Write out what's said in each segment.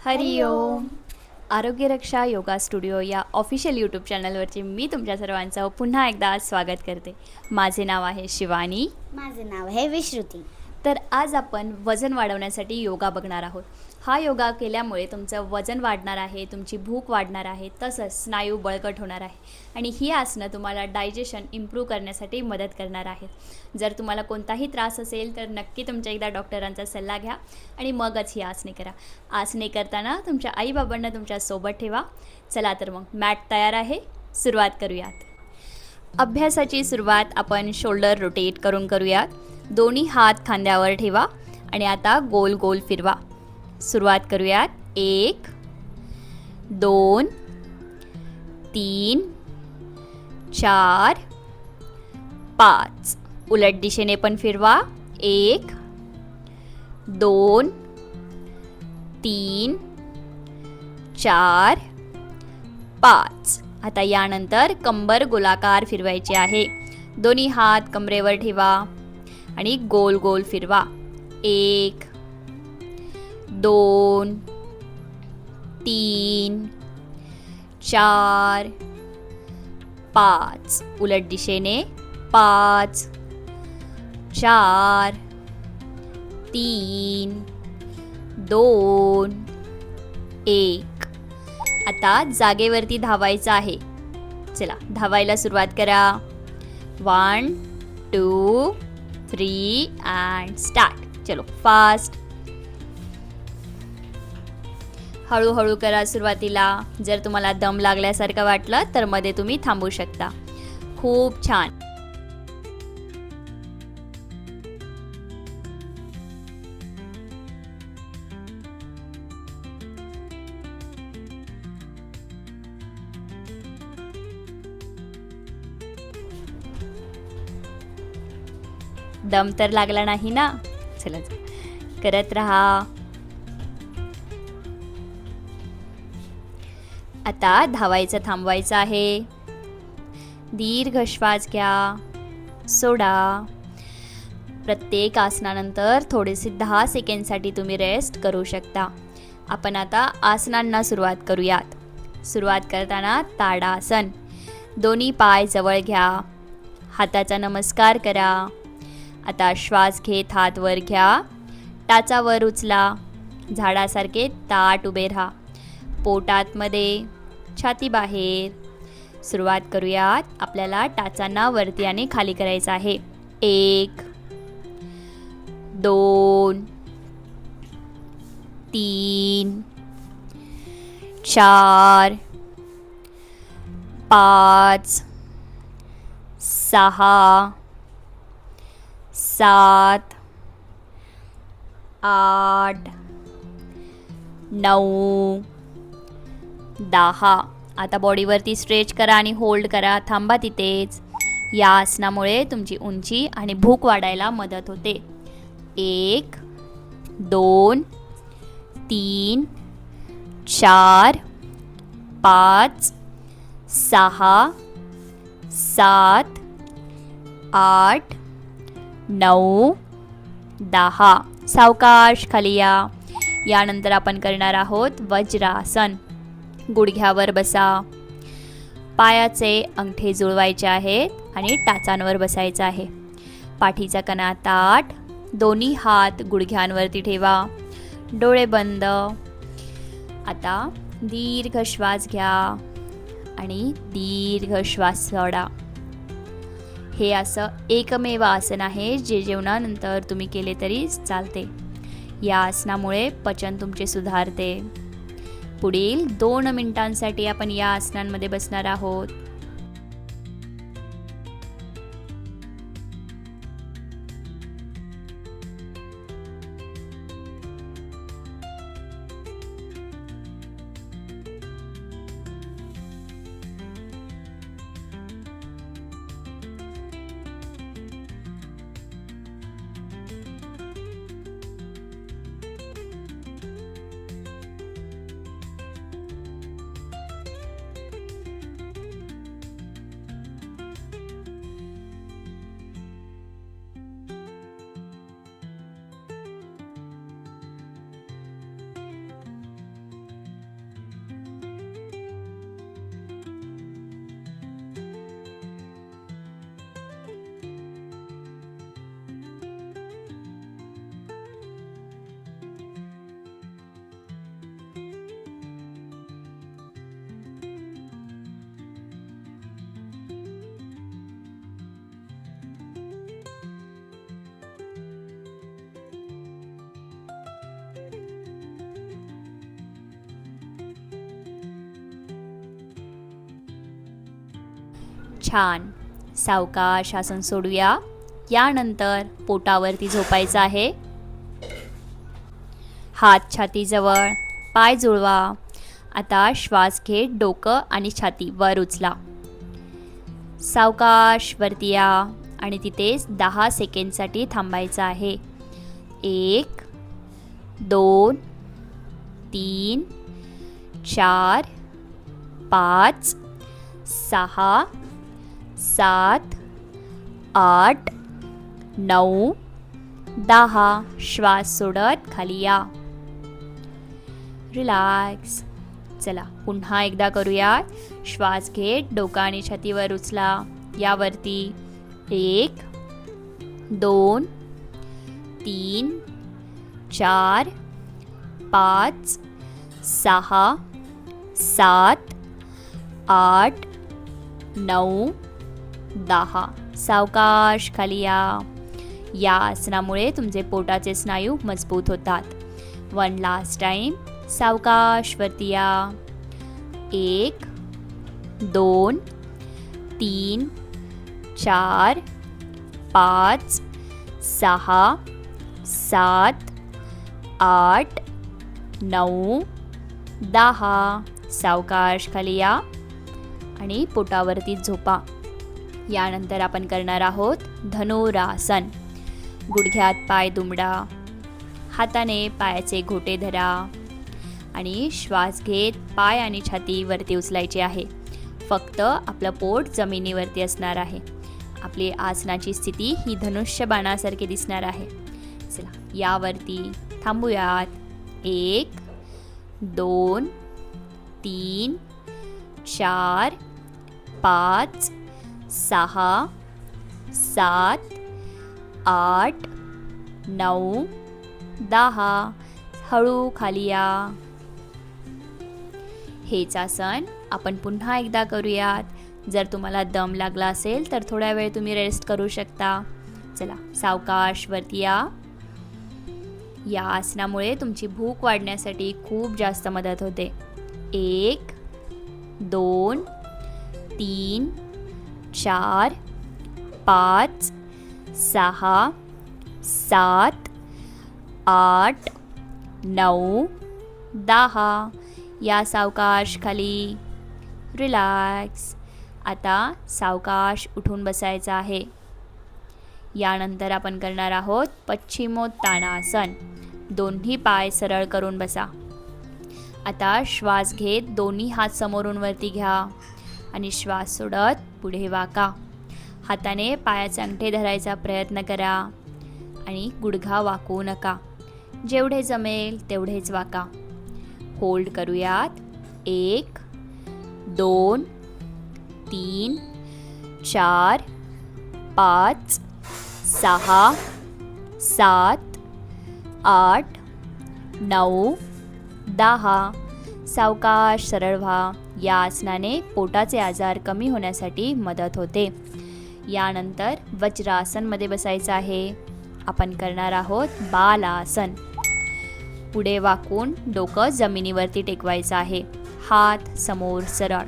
हरी ओम. हरिओम. आरोग्यरक्षा yoga studio या official YouTube चॅनलवरचे मी तुमच्या सर्वांचं पुन्हा एकदा स्वागत करते. माझे नाव आहे शिवानी. माझे नाव आहे विश्रुती. तर आज आपण वजन वाढवण्यासाठी योगा बघणार आहोत. हा योगा केल्यामुळे तुमचं वजन वाढणार आहे, तुमची भूक वाढणार आहे, तसंच स्नायू बळकट होणार आहे आणि ही आसनं तुम्हाला डायजेशन इम्प्रूव्ह करण्यासाठी मदत करणार आहेत. जर तुम्हाला कोणताही त्रास असेल तर नक्की तुमच्या एकदा डॉक्टरांचा सल्ला घ्या आणि मगच ही आसने करा. आसने करताना तुमच्या आईबाबांना तुमच्यासोबत ठेवा. चला तर मग मॅट तयार आहे, सुरुवात करूयात. अभ्यासाची सुरुवात आपण शोल्डर रोटेट करून करूयात. दोन्ही हात खांद्यावर ठेवा आणि आता गोल गोल फिरवा. सुरुवात करूयात. 1 2 3 4 5. उलट दिशेने पण फिरवा. 1 2 3 4 5. आता यानंतर कंबर गोलाकार फिरवायची आहे. दोन्ही हात कमरेवर ठेवा आणि गोल गोल फिरवा. 1 2 3 4 5. उलट दिशेने 5 4 3 2 1. आता जागेवरती धावायचं आहे. चला धावायला सुरुवात करा. 1 2 3 अँड स्टार्ट. चलो फास्ट. हळूहळू करा सुरुवातीला. जर तुम्हाला दम लागल्यासारखं वाटलं तर मध्ये तुम्ही थांबू शकता. खूप छान. दम तर लागला नाही ना. चला करत राहा. आता धावायचं थांबवायचं आहे. दीर्घ श्वास घ्या, सोडा. प्रत्येक आसनानंतर थोडेसे 10 सेकंडसाठी तुम्ही रेस्ट करू शकता. आपण आता आसनांना सुरुवात करूयात. सुरुवात करताना ताडासन. दोन्ही पाय जवळ घ्या, हाताचा नमस्कार करा. आता श्वास घेत हात वर घ्या, टाचा वर उचला. झाडासारखे ताट उभे राहा. पोट आतमध्ये, छाती बाहेर. सुरुवात करूयात. आपल्याला टाचांना वरती आणि खाली करायचं आहे. 1 2 3 4 5 6 7 8 9 10. आता बॉडीवरती स्ट्रेच करा आणि होल्ड करा. थांबा तिथेच. या आसनामुळे तुमची उंची आणि भूक वाढायला मदत होते. 1 2 3 4 5 6 7 8 9 10. सावकाश खाली या. यानंतर आपण करणार आहोत वज्रासन. गुडघ्यावर बसा. पायाचे अंगठे जुळवायचे आहेत आणि टाचांवर बसायचं आहे. पाठीचा कणा ताठ. दोन्ही हात गुडघ्यांवरती ठेवा. डोळे बंद. आता दीर्घ श्वास घ्या आणि दीर्घ श्वास सोडा. हे असं एकमेव आसन आहे जे जेवणानंतर तुम्ही केले तरी चालते. या आसनामुळे पचन तुमचे सुधारते. पुढील 2 मिनिटांसाठी आपण या आसनांमध्ये बसणार आहोत. छान. सावकाश आसन सोडूया. यानंतर पोटावरती झोपायचं आहे. हात छातीजवळ, पाय जुळवा. आता श्वास घेत डोकं आणि छाती वर उचला. सावकाश वरती या आणि तिथेच 10 सेकंडसाठी थांबायचं आहे. 1 2 3 4 5 6 7 8 9 10. श्वास सोडत खाली या. रिलॅक्स. चला पुन्हा एकदा करूया. श्वास घेत डोकं आणि छातीवर उचला. यावरती 1 2 3 4 5 6 7 8 9 10. सावकाश खाली या. या आसनामुळे तुमचे पोटाचे स्नायू मजबूत होतात. 1 लास्ट टाइम. सावकाश वरती या. 1 2 3 4 5 6 7 8 9 10. सावकाश खाली या आणि पोटावरती झोपा. यानंतर आपण करणार आहोत धनुरासन. गुडघ्यात पाय दुमडा. हाताने पायाचे घोटे धरा आणि श्वास घेत पाय आणि छाती वरती उचलायची आहे. फक्त आपलं पोट जमिनीवरती असणार आहे. आपली आसनाची स्थिती ही धनुष्य बाणासारखी दिसणार आहे. चला यावरती थांबूयात. 1 2 3 4 5 6 7 8 9 10. हळू खाली या. हेच आसन आपण पुन्हा एकदा करूयात. जर तुम्हाला दम लागला असेल तर थोड्या वेळ तुम्ही रेस्ट करू शकता. चला सावकाश वरती या. या आसनामुळे तुमची भूक वाढण्यासाठी खूप जास्त मदत होते. 1 2 3 4 5 6 7 8 9 10. या सावकाश खाली. रिलॅक्स. आता सावकाश उठून बसायचं आहे. यानंतर आपण करणार आहोत पश्चिमोत्तानासन. दोन्ही पाय सरळ करून बसा. आता श्वास घेत दोन्ही हात समोरून वरती घ्या आणि श्वास सोडत पुढे वाका. हाताने पायाचे अंगठे धरायचा प्रयत्न करा आणि गुडघा वाकवू नका. जेवढे जमेल तेवढेच वाका. होल्ड करूयात. 1 2 3 4 5 6 7 8 9 10. सावकाश सरळ व्हा. या आसनाने पोटाचे आजार कमी होण्यासाठी मदत होते. यानंतर वज्रासनमध्ये बसायचं आहे. आपण करणार आहोत बालासन. पुढे वाकून डोकं जमिनीवरती टेकवायचं आहे. हात समोर सरळ,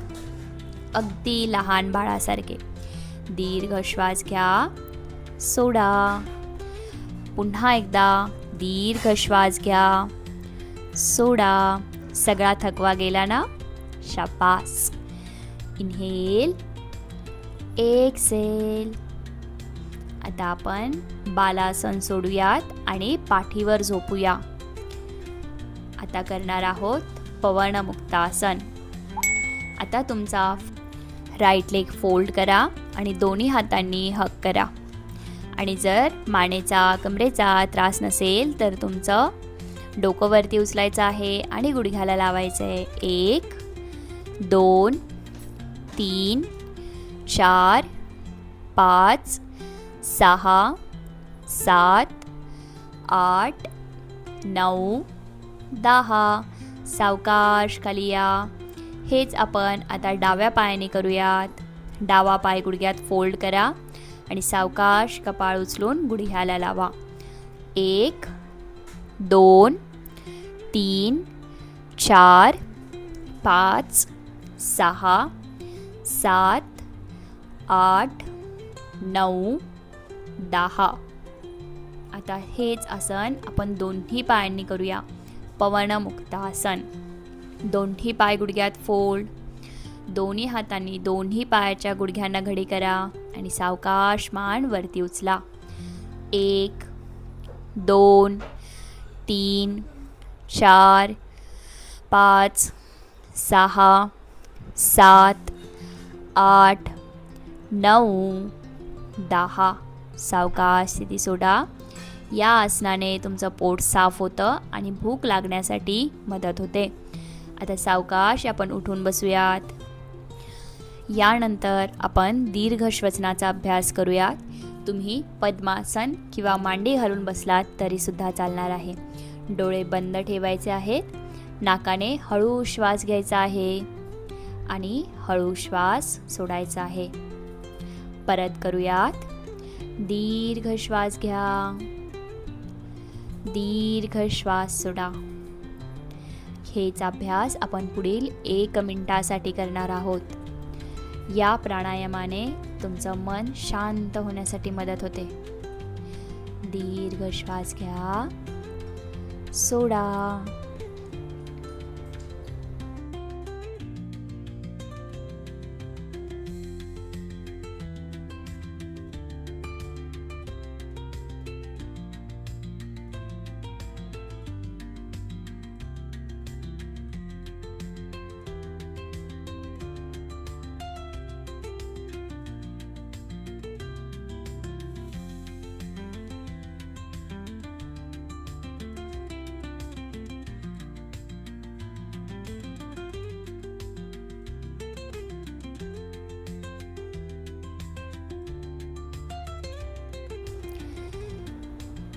अगदी लहान बाळासारखे. दीर्घ श्वास घ्या, सोडा. पुन्हा एकदा दीर्घ श्वास घ्या, सोडा. सगळा थकवा गेला ना? शाबास. Inhale, exhale. आता आपण बालासन सोडूयात आणि पाठीवर झोपूया. आता करणार आहोत पवनमुक्तासन. आता तुमचा राईट लेग फोल्ड करा आणि दोन्ही हातांनी हग करा. आणि जर मानेचा कमरेचा त्रास नसेल तर तुमचं डोकं वरती उचलायचं आहे आणि गुडघ्याला लावायचं आहे. 1 2 3 4 5 6 7 8 9 10. सावकाश खाली या. हेच आपण आता डाव्या पायाने करूयात. डावा पाय गुडघ्यात फोल्ड करा आणि सावकाश कपाळ उचलून गुडघ्याला लावा. 1 2 3 4 5 6 7 8, 9, 10. आता हेच आसन आपण दोन्ही पायांनी करूया. पवनमुक्तासन. दोन्ही पाय गुडघ्यात फोल्ड. दोन्ही हातांनी दोन्ही पायाच्या गुडघ्यांना घडी करा आणि सावकाश मान वरती उचला. 1, 2, 3, 4, 5, 6, 7, 8, 9, 10. सावकाश स्थिती सोडा. या आसनाने तुमचं पोट साफ होतं आणि भूक लागण्यासाठी मदत होते. आता सावकाश आपण उठून बसूयात. यानंतर आपण दीर्घ श्वसनाचा अभ्यास करूयात. तुम्ही पद्मासन किंवा मांडी घालून बसलात तरीसुद्धा चालणार आहे. डोळे बंद ठेवायचे आहेत. नाकाने हळू श्वास घ्यायचा आहे आणि हळू श्वास सोडायचा आहे. परत करूयात. दीर्घ श्वास घ्या. दीर्घ श्वास सोडा. हेच अभ्यास आपण पुढील 1 मिनिटासाठी करणार आहोत. या प्राणायामाने तुमचं मन शांत होण्यासाठी मदत होते. दीर्घ श्वास घ्या. सोडा.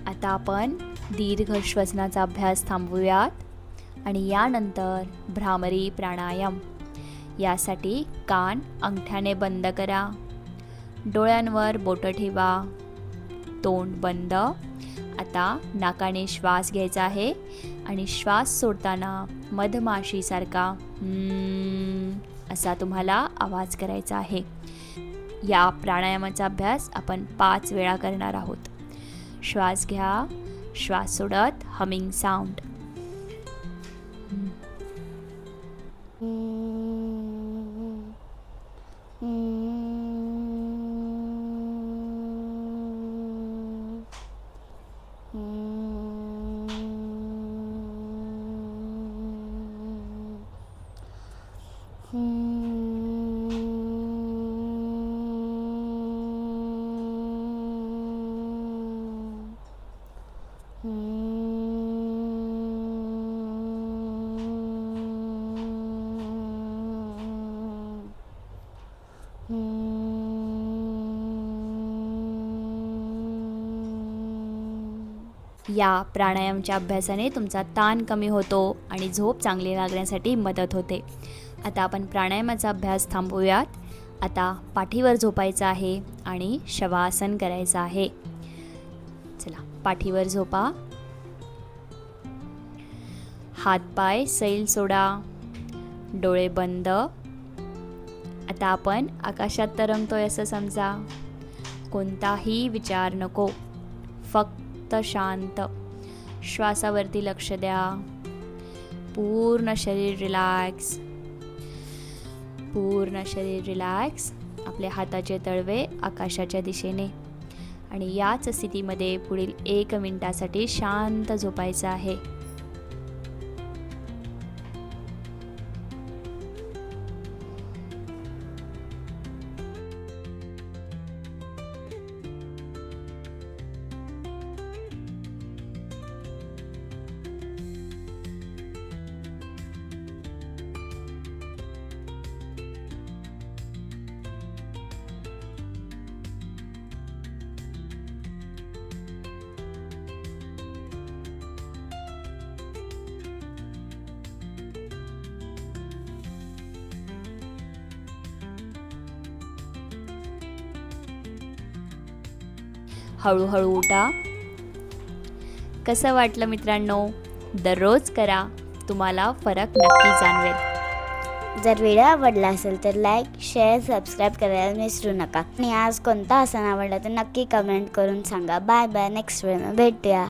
आता आपण दीर्घ श्वसनाचा अभ्यास थांबवूयात आणि यानंतर भ्रामरी प्राणायाम. यासाठी कान अंगठ्याने बंद करा. डोळ्यांवर बोटं ठेवा. तोंड बंद. आता नाकाने श्वास घ्यायचा आहे आणि श्वास सोडताना मधमाशीसारखा असा तुम्हाला आवाज करायचा आहे. या प्राणायामाचा अभ्यास आपण 5 वेळा करणार आहोत. श्वास घ्या. श्वास सोडत हमिंग साऊंड. या प्राणायामच्या अभ्यासाने तुमचा ताण कमी होतो आणि झोप चांगली लागण्यासाठी मदत होते. आता आपण प्राणायामाचा अभ्यास थांबवूयात. आता पाठीवर झोपायचं आहे आणि शवासन करायचं आहे. चला, पाठीवर झोपा. हातपाय सैल सोडा. डोळे बंद. आता आपण आकाशात तरंगतोय असं समजा. कोणताही विचार नको, फक्त शांत. श्वासावरती लक्ष द्या. पूर्ण शरीर रिलॅक्स. पूर्ण शरीर रिलॅक्स. आपल्या हाताचे तळवे आकाशाच्या दिशेने. आणि याच स्थितीमध्ये पुढील 1 मिनिटासाठी शांत झोपायचं आहे. हळूहळू उठा. कसं वाटलं मित्रांनो? दररोज करा, तुम्हाला फरक नक्की जाणवेल. जर व्हिडिओ आवडला असेल तर लाईक, शेअर, सबस्क्राईब करायला विसरू नका. आणि आज कोणता आसन आवडला तर नक्की कमेंट करून सांगा. Bye bye. नेक्स्ट व्हिडिओ भेटूया.